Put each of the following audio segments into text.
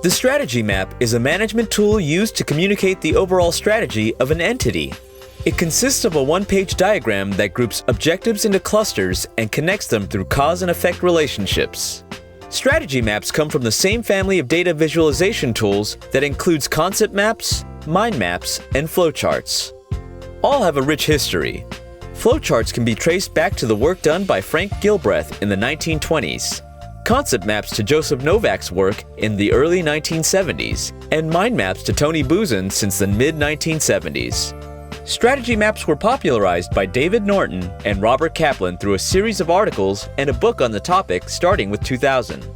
The strategy map is a management tool used to communicate the overall strategy of an entity. It consists of a one-page diagram that groups objectives into clusters and connects them through cause and effect relationships. Strategy maps come from the same family of data visualization tools that includes concept maps, mind maps, and flowcharts. All have a rich history. Flowcharts can be traced back to the work done by Frank Gilbreth in the 1920s, concept maps to Joseph Novak's work in the early 1970s, and mind maps to Tony Buzan since the mid-1970s. Strategy maps were popularized by David Norton and Robert Kaplan through a series of articles and a book on the topic starting with 2000.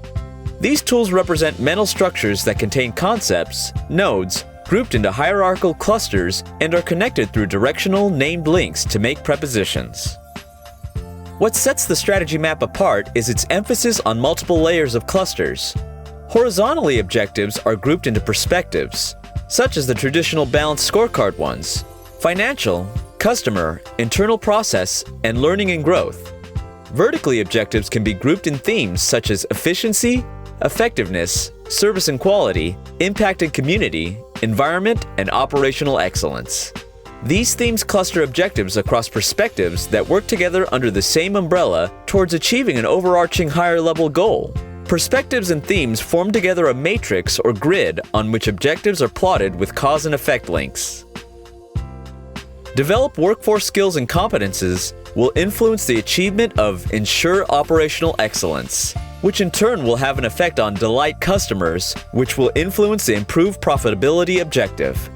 These tools represent mental structures that contain concepts, nodes, grouped into hierarchical clusters and are connected through directional named links to make prepositions. What sets the strategy map apart is its emphasis on multiple layers of clusters. Horizontally, objectives are grouped into perspectives, such as the traditional balanced scorecard ones: financial, customer, internal process, and learning and growth. Vertically, objectives can be grouped in themes such as efficiency, effectiveness, service and quality, impact and community, environment, and operational excellence. These themes cluster objectives across perspectives that work together under the same umbrella towards achieving an overarching higher-level goal. Perspectives and themes form together a matrix or grid on which objectives are plotted with cause and effect links. Develop workforce skills and competences will influence the achievement of ensure operational excellence, which in turn will have an effect on delight customers, which will influence the improved profitability objective.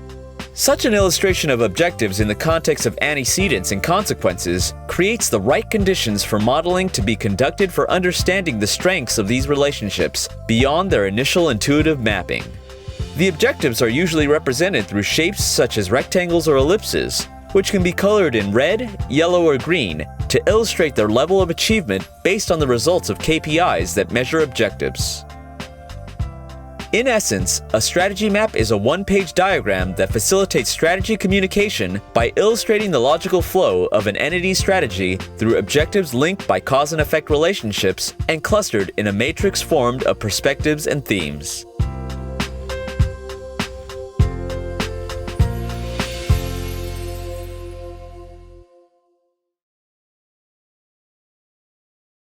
Such an illustration of objectives in the context of antecedents and consequences creates the right conditions for modeling to be conducted for understanding the strengths of these relationships beyond their initial intuitive mapping. The objectives are usually represented through shapes such as rectangles or ellipses, which can be colored in red, yellow, or green to illustrate their level of achievement based on the results of KPIs that measure objectives. In essence, a strategy map is a one-page diagram that facilitates strategy communication by illustrating the logical flow of an entity's strategy through objectives linked by cause and effect relationships and clustered in a matrix formed of perspectives and themes.